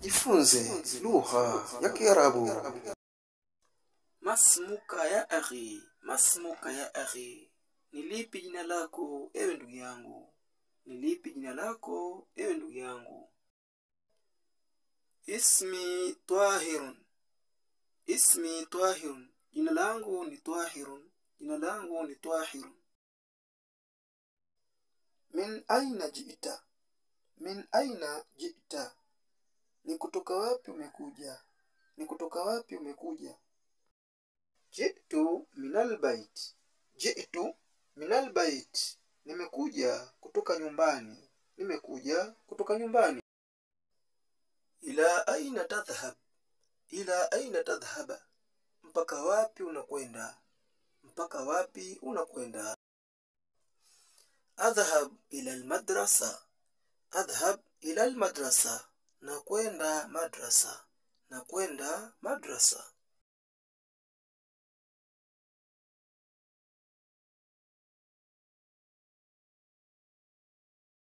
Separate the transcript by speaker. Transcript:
Speaker 1: Jifunze lugha ya Kiarabu.
Speaker 2: Masmuka ya akhi, masmuka ya akhi. Ni lipi jina lako ewe ndugu yangu? Ni lipi jina lako ewe ndugu yangu? Ismi Twahirun, ismi Twahirun. Jina langu ni Twahirun, jina langu ni Twahirun. Min aina jiita, min aina jiita. Ni kutoka wapi umekuja? Ni kutoka wapi umekuja? Jitu minal bait, jitu minal bait. Nimekuja kutoka nyumbani, nimekuja kutoka nyumbani. Ila aina tadhhab, ila aina tadhhaba. Mpaka wapi unakwenda? Mpaka wapi unakwenda? Adhhab ila almadrasa, adhhab ila almadrasa. Nakwenda madrasa, nakwenda madrasa.